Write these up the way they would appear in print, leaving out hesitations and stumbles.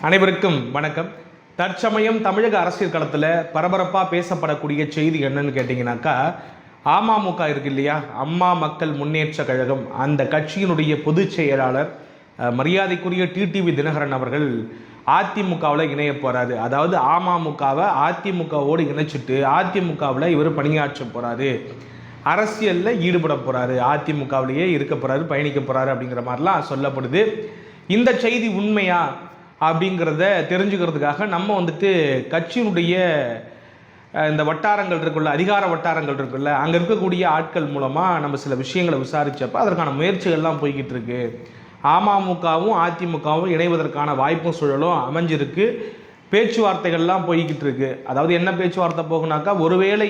அனைவருக்கும் வணக்கம். தற்சமயம் தமிழக அரசியல் களத்தில் பரபரப்பாக பேசப்படக்கூடிய செய்தி என்னன்னு கேட்டிங்கனாக்கா, அமமுக இருக்கு இல்லையா, அம்மா மக்கள் முன்னேற்ற கழகம், அந்த கட்சியினுடைய பொதுச் செயலாளர் மரியாதைக்குரிய டிடிவி தினகரன் அவர்கள் அதிமுகவில் இணைய போகிறாரு. அதாவது அமமுகவை அதிமுகவோடு இணைச்சிட்டு அதிமுகவில் இவர் பணியாற்ற போகிறாரு, அரசியலில் ஈடுபட போகிறாரு, அதிமுகவிலேயே இருக்க போகிறாரு, பயணிக்க போகிறாரு அப்படிங்கிற மாதிரிலாம் சொல்லப்படுது. இந்த செய்தி உண்மையா அப்படிங்கிறத தெரிஞ்சுக்கிறதுக்காக நம்ம கட்சியினுடைய இந்த வட்டாரங்கள் இருக்குல்ல, அதிகார வட்டாரங்கள் இருக்குல்ல, அங்கே இருக்கக்கூடிய ஆட்கள் மூலமாக நம்ம சில விஷயங்களை விசாரித்தப்போ அதற்கான முயற்சிகள்லாம் போய்கிட்டு இருக்கு. அமமுகவும் அதிமுகவும் இணைவதற்கான வாய்ப்பும் சூழலும் அமைஞ்சிருக்கு. பேச்சுவார்த்தைகள்லாம் போய்கிட்டு இருக்கு. அதாவது என்ன பேச்சுவார்த்தை போகுனாக்கா, ஒருவேளை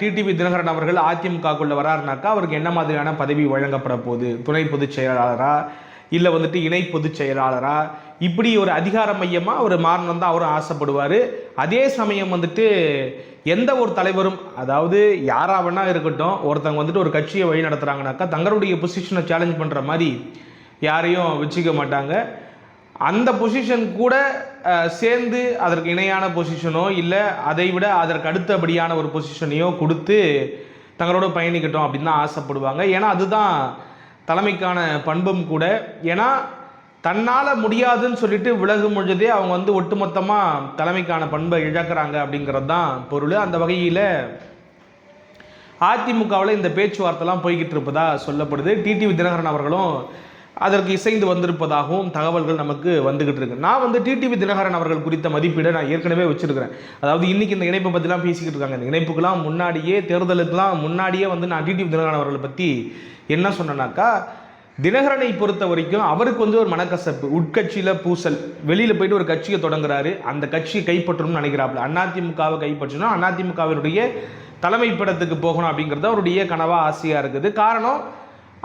டிடிவி தினகரன் அவர்கள் அதிமுகக்குள்ளே வராருனாக்கா அவருக்கு என்ன மாதிரியான பதவி வழங்கப்பட போகுது, துணை பொதுச் செயலாளரா இல்லை இணை பொதுச் செயலாளரா, இப்படி ஒரு அதிகார மையமாக அவர் மாறணும் தான் அவரும் ஆசைப்படுவார். அதே சமயம் எந்த ஒரு தலைவரும், அதாவது யாராக வேணா இருக்கட்டும், ஒருத்தவங்க ஒரு கட்சியை வழி நடத்துகிறாங்கனாக்கா தங்களுடைய பொசிஷனை சேலஞ்ச் பண்ணுற மாதிரி யாரையும் வச்சுக்க மாட்டாங்க. அந்த பொசிஷன் கூட சேர்ந்து அதற்கு இணையான பொசிஷனோ இல்லை அதை விட அதற்கு அடுத்தபடியான ஒரு பொசிஷனையோ கொடுத்து தங்களோட பயணிக்கட்டும் அப்படின்னு தான் ஆசைப்படுவாங்க. ஏன்னா அதுதான் தலைமைக்கான பண்பும் கூட. ஏன்னா தன்னால் முடியாதுன்னு சொல்லிட்டு விலகும் பொழுதே அவங்க ஒட்டுமொத்தமாக தலைமைக்கான பண்பை இழக்கிறாங்க அப்படிங்கிறது தான் பொருள். அந்த வகையில் அதிமுகவில் இந்த பேச்சுவார்த்தைலாம் போய்கிட்டு இருப்பதா சொல்லப்படுது. டிடிவி தினகரன் அவர்களும் அதற்கு இசைந்து வந்திருப்பதாகவும் தகவல்கள் நமக்கு வந்துகிட்டு இருக்கு. நான் டிடிவி தினகரன் அவர்கள் குறித்த மதிப்பீடை நான் ஏற்கனவே வச்சிருக்கிறேன். அதாவது இன்னைக்கு இந்த இணைப்பை பற்றிலாம் பேசிக்கிட்டு இருக்காங்க. இந்த இணைப்புக்கெல்லாம் முன்னாடியே, தேர்தலுக்கெல்லாம் முன்னாடியே நான் டிடிவி தினகரன் அவர்களை பற்றி என்ன சொன்னேன்னாக்கா, தினகரனை பொறுத்த வரைக்கும் அவருக்கு ஒரு மனக்கசப்பு, உட்கட்சியில் பூசல், வெளியில் போயிட்டு ஒரு கட்சியை தொடங்குறாரு, அந்த கட்சியை கைப்பற்றணும்னு நினைக்கிறாப்புல. அதிமுகவை கைப்பற்றணும், அதிமுகவினுடைய தலைமைப்படத்துக்கு போகணும் அப்படிங்கிறது அவருடைய கனவாக ஆசையாக இருக்குது. காரணம்,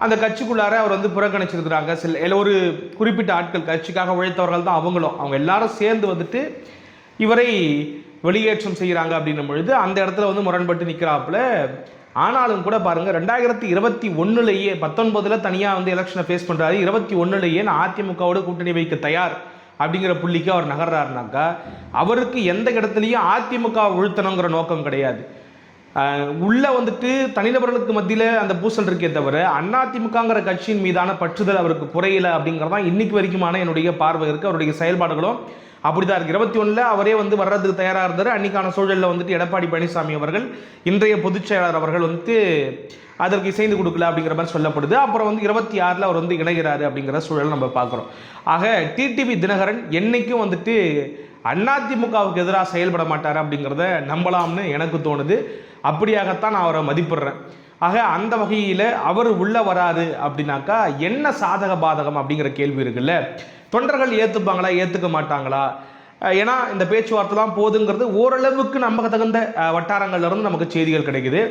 அந்த கட்சிக்குள்ளார அவர் புறக்கணிச்சிருக்கிறாங்க சில ஒரு குறிப்பிட்ட ஆட்கள், கட்சிக்காக உழைத்தவர்கள் தான் அவங்களும், அவங்க எல்லாரும் சேர்ந்து இவரை வெளியேற்றம் செய்கிறாங்க அப்படின்னும் பொழுது அந்த இடத்துல முரண்பட்டு நிற்கிறாப்புல. ஆனாலும் கூட பாருங்கள், 2021 19 தனியாக எலெக்ஷனை ஃபேஸ் பண்ணுறாரு, 21 நான் அதிமுகவோட கூட்டணி வைக்க தயார் அப்படிங்கிற புள்ளிக்கு அவர் நகர்றாருனாக்கா அவருக்கு எந்த இடத்துலையும் அதிமுக உழுத்தணுங்கிற நோக்கம் கிடையாது. உள்ள தனிநபர்களுக்கு மத்தியில் அந்த பூசல் இருக்கே தவிர அதிமுகங்கிற கட்சியின் மீதான பற்றுதல் அவருக்கு குறையல அப்படிங்கிறதான் இன்னைக்கு வரைக்குமான என்னுடைய பார்வை இருக்குது. அவருடைய செயல்பாடுகளும் அப்படிதான் இருக்கு. 21 அவரே வர்றதுக்கு தயாராக இருந்தார். அன்னைக்கான சூழலில் எடப்பாடி பழனிசாமி அவர்கள், இன்றைய பொதுச் செயலாளர் அவர்கள் அதற்கு இசைந்து கொடுக்கல அப்படிங்கிற மாதிரி சொல்லப்படுது. அப்புறம் 26 அவர் இணைகிறாரு அப்படிங்கிற சூழல் நம்ம பார்க்குறோம். ஆக டிடிவி தினகரன் என்னைக்கும் அதிமுகவுக்கு எதிராக செயல்பட மாட்டார் அப்படிங்கிறத நம்பலாம்னு எனக்கு தோணுது. அப்படியாகத்தான் நான் அவரை மதிப்பிடுறேன். ஆக அந்த வகையில் அவர் உள்ள வராரு அப்படின்னாக்கா என்ன சாதக பாதகம் அப்படிங்கிற கேள்வி இருக்குல்ல. தொண்டர்கள் ஏற்றுப்பாங்களா, ஏற்றுக்க மாட்டாங்களா? ஏன்னா இந்த பேச்சுவார்த்தைலாம் போதுங்கிறது ஓரளவுக்கு நமக்கு தகுந்த வட்டாரங்கள்ல இருந்து நமக்கு செய்திகள் கிடைக்குது.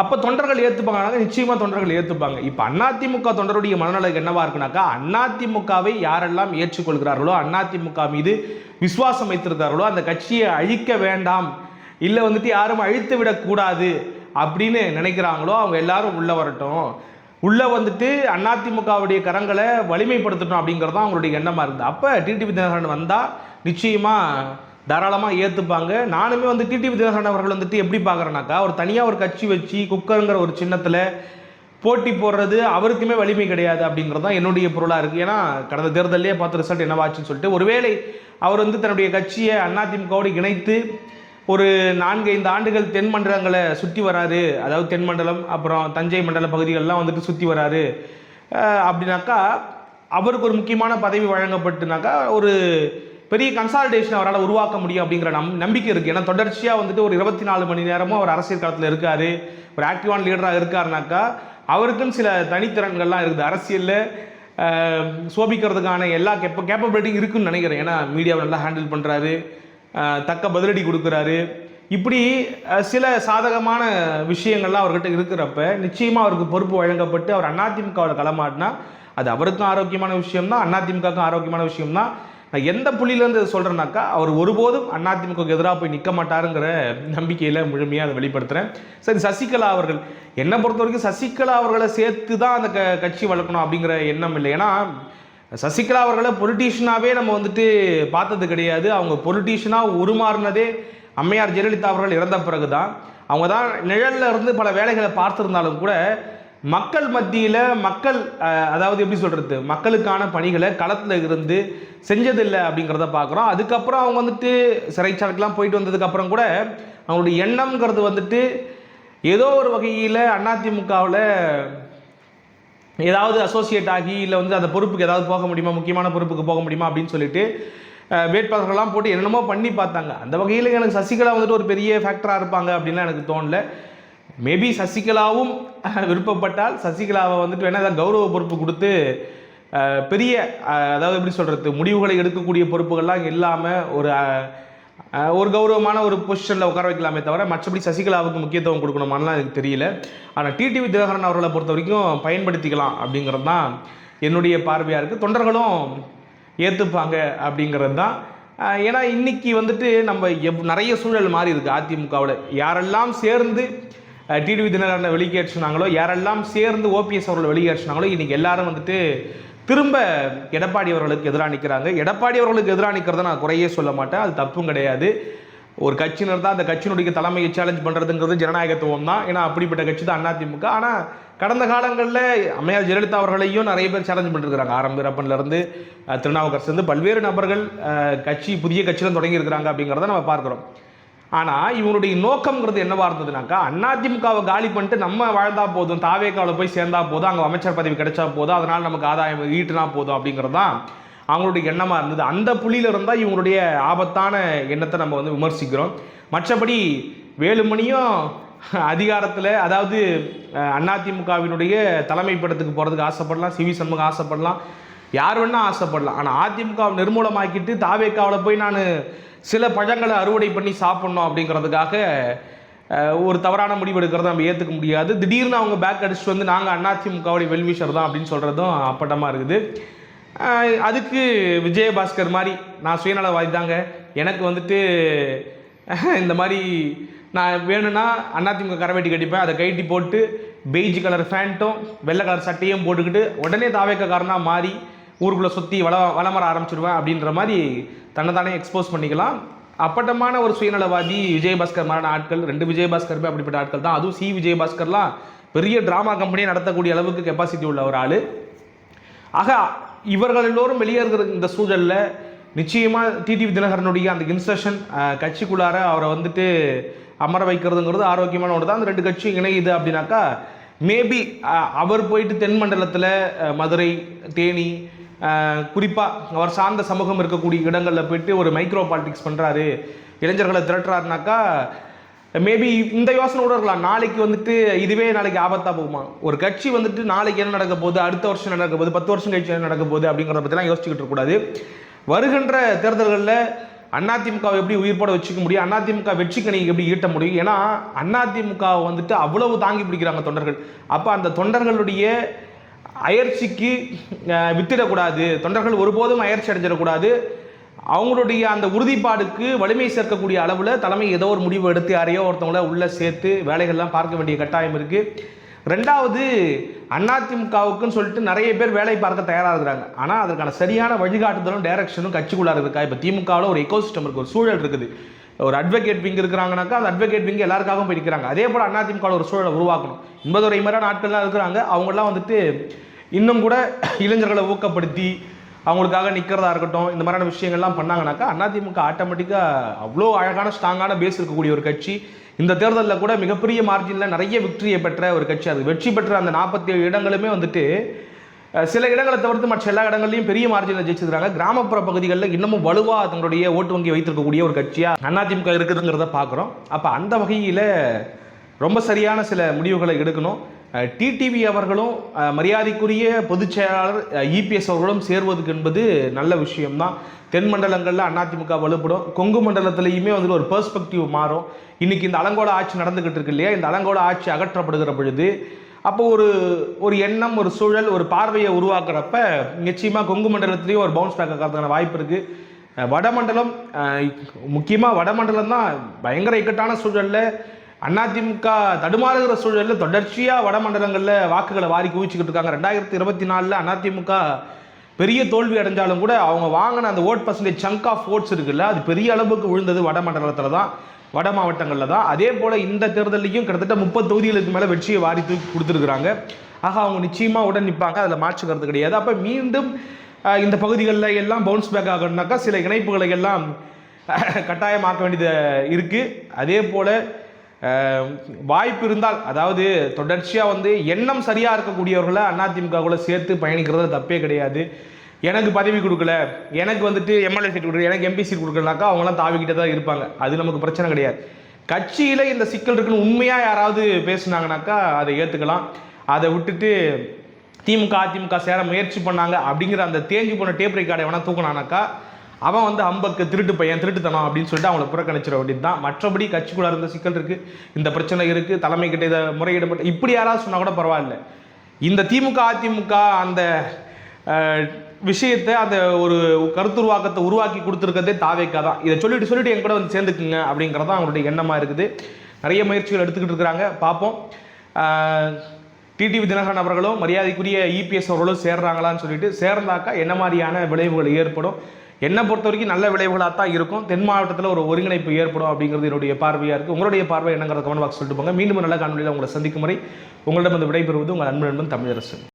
அப்போ தொண்டர்கள் ஏற்றுப்பாங்க, நிச்சயமாக தொண்டர்கள் ஏற்றுப்பாங்க. இப்போ அதிமுக தொண்டருடைய மனநிலை என்னவா இருக்குனாக்கா, அதிமுகவை யாரெல்லாம் ஏற்றுக்கொள்கிறார்களோ, அதிமுக மீது விசுவாசம் வைத்திருக்கிறார்களோ அந்த கட்சியை அழிக்க வேண்டாம், இல்லை யாரும் அழித்து விடக்கூடாது அப்படின்னு நினைக்கிறாங்களோ அவங்க எல்லாரும் உள்ள வரட்டும், உள்ள அதிமுகவுடைய கரங்களை வலிமைப்படுத்தணும் அப்படிங்கிறது தான் அவங்களுடைய எண்ணமாக இருக்குது. அப்போ டிடிவி தினகரன் வந்தால் நிச்சயமாக தாராளமாக ஏற்றுப்பாங்க. நானுமே டிடிவி தினகரன் அவர்கள் எப்படி பார்க்குறேன்னாக்கா, ஒரு தனியாக ஒரு கட்சி வச்சு குக்கருங்கிற ஒரு சின்னத்தில் போட்டி போடுறது அவருக்குமே வலிமை கிடையாது அப்படிங்கிறது தான் என்னுடைய பொருளாக இருக்குது. ஏன்னா கடந்த தேர்தலே பார்த்து ரிசல்ட் என்னவாச்சுன்னு சொல்லிட்டு, ஒருவேளை அவர் தன்னுடைய கட்சியை அதிமுகவோடு இணைத்து ஒரு 4-5 ஆண்டுகள் தென் மண்டலங்களை சுற்றி வராரு, அதாவது தென் மண்டலம் அப்புறம் தஞ்சை மண்டல பகுதிகளெலாம் சுற்றி வராரு அப்படின்னாக்கா அவருக்கு ஒரு முக்கியமான பதவி வழங்கப்பட்டுனாக்கா ஒரு பெரிய கன்சால்டேஷன் அவரால் உருவாக்க முடியும் அப்படிங்கிற நம்பிக்கை இருக்குது. ஏன்னா தொடர்ச்சியாக ஒரு 24 மணி நேரமும் அவர் அரசியல் களத்தில் இருக்கார், ஒரு ஆக்டிவான லீடராக இருக்காருனாக்கா அவருக்குன்னு சில தனித்திறன்கள்லாம் இருக்குது. அரசியலில் சோபிக்கிறதுக்கான எல்லா கேப்பபிலிட்டியும் இருக்குன்னு நினைக்கிறேன். ஏன்னா மீடியாவை நல்லா ஹேண்டில் பண்ணுறாரு, தக்க பதிலடி கொடுக்குறாரு, இப்படி சில சாதகமான விஷயங்கள்லாம் அவர்கிட்ட இருக்கிறப்ப நிச்சயமாக அவருக்கு பொறுப்பு வழங்கப்பட்டு அவர் அதிமுகவில் களமாட்டினா அது அவருக்கும் ஆரோக்கியமான விஷயம்தான், அதிமுகவுக்கும் ஆரோக்கியமான விஷயம்தான். நான் எந்த புள்ளியிலேருந்து சொல்கிறேன்னாக்கா, அவர் ஒருபோதும் அதிமுகவுக்கு எதிராக போய் நிற்க மாட்டாருங்கிற நம்பிக்கையில் முழுமையாக அதை வெளிப்படுத்துகிறேன். சரி, சசிகலா அவர்கள், என்னை பொறுத்த வரைக்கும் சசிகலா அவர்களை சேர்த்து தான் அந்த கட்சி வளர்க்கணும் அப்படிங்கிற எண்ணம் இல்லை. ஏன்னா சசிகலா அவர்களை பொலிட்டீஷியனாகவே நம்ம வந்துட்டு பார்த்தது கிடையாது. அவங்க பொலிட்டீஷியனாக உருமாறினதே அம்மையார் ஜெயலலிதா அவர்கள் இறந்த பிறகு தான். அவங்க தான் நிழலில் இருந்து பல வேலைகளை பார்த்துருந்தாலும் கூட மக்கள் மத்தியில் அதாவது எப்படி சொல்கிறது, மக்களுக்கான பணிகளை களத்தில் இருந்து செஞ்சதில்லை அப்படிங்கிறத பார்க்குறோம். அதுக்கப்புறம் அவங்க வந்துட்டு சிறைச்சாலைக்கெலாம் போயிட்டு வந்ததுக்கப்புறம் கூட அவங்களுடைய எண்ணம்ங்கிறது வந்துட்டு ஏதோ ஒரு வகையில் அதிமுகவில் ஏதாவது அசோசியேட் ஆகி இல்லை வந்து அந்த பொறுப்புக்கு ஏதாவது போக முடியுமா, முக்கியமான பொறுப்புக்கு போக முடியுமா அப்படின்னு சொல்லிட்டு வேட்பாளர்கள்லாம் போட்டு என்னென்னமோ பண்ணி பார்த்தாங்க. அந்த வகையில் எனக்கு சசிகலா வந்துட்டு ஒரு பெரிய ஃபேக்டராக இருப்பாங்க அப்படின்லாம் எனக்கு தோணல. மேபி சசிகலாவும் விருப்பப்பட்டால் சசிகலாவை வந்துட்டு வேணால் ஏதாவது கௌரவ பொறுப்பு கொடுத்து பெரிய அதாவது எப்படி சொல்கிறது, முடிவுகளை எடுக்கக்கூடிய பொறுப்புகள்லாம் இல்லாமல் ஒரு கௌரவமான ஒரு பொசிஷனில் உட்கார வைக்கலாமே தவிர மற்றபடி சசிகலாவுக்கு முக்கியத்துவம் கொடுக்கணுமான்லாம் எனக்கு தெரியல. ஆனால் டிடிவி தினகரன் அவர்களை பொறுத்த வரைக்கும் பயன்படுத்திக்கலாம் அப்படிங்கிறது தான் என்னுடைய பார்வையாக இருக்குது. தொண்டர்களும் ஏற்றுப்பாங்க அப்படிங்கிறது தான். ஏன்னா இன்றைக்கி வந்துட்டு நம்ம நிறைய சூழல் மாறி இருக்குது. அதிமுகவில் யாரெல்லாம் சேர்ந்து டிடிவி தினகரனை வெளியேற்றினாங்களோ, யாரெல்லாம் சேர்ந்து ஓபிஎஸ் அவர்களை வெளியேற்றினாங்களோ, இன்றைக்கி எல்லாரும் வந்துட்டு திரும்ப எடப்பாடி அவர்களுக்கு எதிராக நிற்கிறாங்க. எடப்பாடி அவர்களுக்கு எதிராக நிற்கிறத நான் குறையே சொல்ல மாட்டேன், அது தப்பும் கிடையாது. ஒரு கட்சியினர் தான் அந்த கட்சியினுடைய தலைமையை சேலஞ்ச் பண்ணுறதுங்கிறது ஜனநாயகத்துவம் தான். ஏன்னா அப்படிப்பட்ட கட்சி தான் அதிமுக. ஆனால் கடந்த காலங்களில் அம்மையார் ஜெயலலிதா அவர்களையும் நிறைய பேர் சேலஞ்ச் பண்ணிருக்கிறாங்க. ஆரம்பிரப்பன்லேருந்து திருநாவுக்கரசு பல்வேறு நபர்கள் புதிய கட்சியிலும் தொடங்கியிருக்கிறாங்க அப்படிங்கிறத நம்ம பார்க்குறோம். ஆனால் இவங்களுடைய நோக்கம்ங்கிறது என்னவா இருந்ததுனாக்கா, அதிமுகவை காலி பண்ணிட்டு நம்ம வாழ்ந்தா போதும், தாவேக்காவில் போய் சேர்ந்தா போதும், அங்கே அமைச்சர் பதவி கிடைச்சா போதும், அதனால் நமக்கு ஆதாயம் ஈட்டுனா போதும் அப்படிங்கிறது தான் அவங்களுடைய எண்ணமாக இருந்தது. அந்த புள்ளியில் இருந்தால் இவங்களுடைய ஆபத்தான எண்ணத்தை நம்ம வந்து விமர்சிக்கிறோம். மற்றபடி வேலுமணியும் அதிகாரத்தில், அதாவது அதிமுகவினுடைய தலைமை படத்துக்கு போகிறதுக்கு ஆசைப்படலாம், சிவி சண்முகம் ஆசைப்படலாம், யார் வேணால் ஆசைப்படலாம். ஆனால் அதிமுகவை நிர்மூலமாக்கிட்டு தாவேக்காவில் போய் நான் சில பழங்களை அறுவடை பண்ணி சாப்பிட்ணும் அப்படிங்கிறதுக்காக ஒரு தவறான முடிவு எடுக்கிறத நம்ம ஏற்றுக்க முடியாது. திடீர்னு அவங்க பேக் அடிச்சுட்டு வந்து நாங்கள் அதிமுகவுடைய வெல்விஷர் தான் அப்படின்னு சொல்கிறதும் அப்பட்டமாக இருக்குது. அதுக்கு விஜயபாஸ்கர் மாதிரி நான் சுயநலவாதி தாங்க, எனக்கு வந்துட்டு இந்த மாதிரி நான் வேணும்னா அதிமுக கரவேட்டி கட்டிப்பேன், அதை கைட்டி போட்டு பெய்ஜ் கலர் ஃபேண்ட்டும் வெள்ளை கலர் சட்டையும் போட்டுக்கிட்டு உடனே தாவேக்காரனாக மாறி ஊருக்குள்ளே சுற்றி வளமர ஆரம்பிச்சிடுவேன் அப்படின்ற மாதிரி தன்னைத்தானே எக்ஸ்போஸ் பண்ணிக்கலாம். அப்பட்டமான ஒரு சுயநலவாதி விஜயபாஸ்கர் மாதிரியான ஆட்கள், 2 விஜயபாஸ்கருமே அப்படிப்பட்ட ஆட்கள் தான். அதுவும் விஜயபாஸ்கர்லாம் பெரிய ட்ராமா கம்பெனியை நடத்தக்கூடிய அளவுக்கு கெப்பாசிட்டி உள்ள ஒரு ஆள். ஆக இவர்கள் எல்லோரும் வெளியேறுகிற இந்த சூழலில் நிச்சயமாக டிடிவி தினகரனுடைய அந்த இன்சர்ஷன் கட்சிக்குள்ளார அவரை வந்துட்டு அமர வைக்கிறதுங்கிறது ஆரோக்கியமான ஒன்று தான். அந்த 2 கட்சியும் இணையுது அப்படின்னாக்கா மேபி அவர் போயிட்டு தென் மண்டலத்தில் மதுரை, தேனி, குறிப்பாக அவர் சார்ந்த சமூகம் இருக்கக்கூடிய இடங்களில் போயிட்டு ஒரு மைக்ரோ பாலிடிக்ஸ் பண்ணுறாரு, இளைஞர்களை திரட்டுறாருனாக்கா மேபி இந்த யோசனை கூட இருக்கலாம். நாளைக்கு வந்துட்டு இதுவே நாளைக்கு ஆபத்தாக போகுமா, ஒரு கட்சி வந்துட்டு நாளைக்கு என்ன நடக்க போகுது, அடுத்த வருஷம் நடக்க போகுது, 10 வருஷம் கழிச்சு என்ன நடக்க போகுது அப்படிங்கிறத பற்றிலாம் யோசிச்சுக்கிட்டு இருக்கக்கூடாது. வருகின்ற தேர்தல்களில் அதிமுகவை எப்படி உயிர்ப்போட வச்சுக்க முடியும், அதிமுக வெற்றிக்கணி எப்படி ஈட்ட முடியும்? ஏன்னா அதிமுகவை வந்துட்டு அவ்வளவு தாங்கி பிடிக்கிறாங்க தொண்டர்கள். அப்போ அந்த தொண்டர்களுடைய அயற்சிக்கு வித்திடக்கூடாது, தொண்டர்கள் ஒருபோதும் அயற்சி அடைஞ்சிடக்கூடாது. அவங்களுடைய அந்த உறுதிப்பாடுக்கு வலிமை சேர்க்கக்கூடிய அளவில் தலைமை ஏதோ ஒரு முடிவு எடுத்து யாரையோ ஒருத்தவங்கள உள்ளே சேர்த்து வேலைகள்லாம் பார்க்க வேண்டிய கட்டாயம் இருக்குது. ரெண்டாவது, அதிமுகவுக்குன்னு சொல்லிட்டு நிறைய பேர் வேலை பார்க்க தயாராக இருக்கிறாங்க. ஆனால் அதற்கான சரியான வழிகாட்டுதலும் டைரக்ஷனும் கட்சிக்குள்ளார இருக்கா? இப்போ திமுகவில் ஒரு எக்கோசிஸ்டம் இருக்குது, ஒரு சூழல் இருக்குது. ஒரு அட்வொகேட் விங் இருக்கிறாங்கனாக்கா அந்த அட்வொகேட் விங் எல்லாருக்காகவும் போயிருக்கிறாங்க. அதே போல் அதிமுகவில் ஒரு சூழலை உருவாக்கணும். 80 மாதிரியான நாட்கள்லாம் இருக்கிறாங்க. அவங்களாம் வந்துட்டு இன்னும் கூட இளைஞர்களை ஊக்கப்படுத்தி அவங்களுக்காக நிற்கிறதா இருக்கட்டும், இந்த மாதிரியான விஷயங்கள்லாம் பண்ணாங்கனாக்கா அதிமுக ஆட்டோமேட்டிக்காக அவ்வளோ அழகான ஸ்ட்ராங்கான பேஸ் இருக்கக்கூடிய ஒரு கட்சி. இந்த தேர்தலில் கூட மிகப்பெரிய மார்ஜினில் நிறைய வெற்றியை பெற்ற ஒரு கட்சி. அது வெற்றி பெற்ற அந்த 47 இடங்களுமே வந்துட்டு சில இடங்களை தவிர்த்து மற்ற எல்லா இடங்கள்லையும் பெரிய மார்ஜினில் ஜெயிச்சிருக்காங்க. கிராமப்புற பகுதிகளில் இன்னமும் வலுவாக தங்களுடைய ஓட்டு வங்கி வைத்திருக்கக்கூடிய ஒரு கட்சியாக அதிமுக இருக்குதுங்கிறத பார்க்குறோம். அப்போ அந்த வகையில் ரொம்ப சரியான சில முடிவுகளை எடுக்கணும். டிடிவி அவர்களும் மரியாதைக்குரிய பொதுச் செயலாளர் இபிஎஸ் அவர்களும் சேர்வதுக்கு என்பது நல்ல விஷயம்தான். தென் மண்டலங்களில் அதிமுக வலுப்படும், கொங்கு மண்டலத்திலையுமே வந்துட்டு ஒரு பெர்ஸ்பெக்டிவ் மாறும். இன்றைக்கி இந்த அலங்கோல ஆட்சி நடந்துக்கிட்டு இருக்கு இல்லையா, இந்த அலங்கோல ஆட்சி அகற்றப்படுகிற பொழுது அப்போ ஒரு எண்ணம், ஒரு சூழல், ஒரு பார்வையை உருவாக்குறப்ப நிச்சயமாக கொங்கு மண்டலத்திலையும் ஒரு பவுன்ஸ் பேக் ஆகிறதுக்கான வாய்ப்பு இருக்குது. வடமண்டலம், முக்கியமாக வடமண்டலம் தான் பயங்கர இக்கட்டான சூழலில் அதிமுக தடுமாறுகிற சூழலில் தொடர்ச்சியாக வடமண்டலங்களில் வாக்குகளை வாரி குவிச்சுக்கிட்டு இருக்காங்க. 2024 அதிமுக பெரிய தோல்வி அடைஞ்சாலும் கூட அவங்க வாங்கின அந்த oat percentage chunk of oats இருக்குல்ல, அது பெரிய அளவுக்கு விழுந்தது வட மண்டலத்தில் தான், வட மாவட்டங்களில் தான். அதே போல் இந்த தேர்தலையும் கிட்டத்தட்ட 30 தொகுதிகளுக்கு மேலே வெற்றியை வாரி தூக்கி கொடுத்துருக்குறாங்க. ஆக அவங்க நிச்சயமாக உடன் நிற்பாங்க, அதில் மாற்று கருத்து கிடையாது. அப்போ மீண்டும் இந்த பகுதிகளில் எல்லாம் பவுன்ஸ் பேக் ஆகணும்னாக்கா சில இணைப்புகளை எல்லாம் கட்டாயமாக்க வேண்டியது இருக்குது. அதே போல் வாய்ப்பு இருந்தால், அதாவது தொடர்ச்சியாக வந்து எண்ணம் சரியாக இருக்கக்கூடியவர்களை அதிமுகவுல சேர்த்து பயணிக்கிறது தப்பே கிடையாது. எனக்கு பதவி கொடுக்கல, எனக்கு வந்துட்டு எம்எல்ஏ சீட் கொடுக்கல, எனக்கு எம்பி சீட் கொடுக்கலனாக்கா அவங்களாம் தாவிக்கிட்டே தான் இருப்பாங்க. அது நமக்கு பிரச்சனை கிடையாது. கட்சியில் இந்த சிக்கல் இருக்குன்னு உண்மையாக யாராவது பேசுனாங்கனாக்கா அதை ஏற்றுக்கலாம். அதை விட்டுட்டு திமுக அதிமுக சேர முயற்சி பண்ணாங்க அப்படிங்கிற அந்த தேஞ்சு போன டேப் ரெக்கார்டை வேணால் தூக்கினானாக்கா அவன் வந்து அம்பக்கு திருட்டு பையன் திருட்டுத்தனம் அப்படின்னு சொல்லிட்டு அவங்கள புறக்கணிச்சிட வேண்டியது தான். மற்றபடி கட்சிக்குள்ள இருந்த சிக்கல் இருக்குது, இந்த பிரச்சனை இருக்குது, தலைமை கிட்ட இதை முறையிடப்பட்டு இப்படி யாராவது சொன்னால் கூட பரவாயில்ல. இந்த திமுக அதிமுக அந்த விஷயத்தை அந்த ஒரு கருத்துருவாக்கத்தை உருவாக்கி கொடுத்துருக்கிறதே தாவேக்கா தான். இதை சொல்லிட்டு என் கூட வந்து சேர்ந்துக்குங்க அப்படிங்கிறதான் அவங்களுடைய எண்ணமாக இருக்குது. நிறைய முயற்சிகள் எடுத்துக்கிட்டு இருக்கிறாங்க, பார்ப்போம். டிடிவி தினகரன் அவர்களும் மரியாதைக்குரிய இபிஎஸ் அவர்களும் சேர்றாங்களான்னு சொல்லிட்டு சேர்ந்தாக்கா என்ன மாதிரியான விளைவுகள் ஏற்படும், என்னை பொறுத்த வரைக்கும் நல்ல விளைவுகளாக தான் இருக்கும். தென் மாவட்டத்தில் ஒரு ஒருங்கிணைப்பு ஏற்படும் அப்படிங்கிறது என்னுடைய பார்வையாக இருக்குது. உங்களுடைய பார்வை என்னங்கிறத கமெண்ட் பாக்ஸ் சொல்லிட்டு போங்க. மீண்டும் நல்ல காணொலியில் உங்களை சந்திக்கும் முறை உங்களிடம் வந்து விடைபெறுவது உங்கள் அன்பு நண்பன் தமிழரசன்.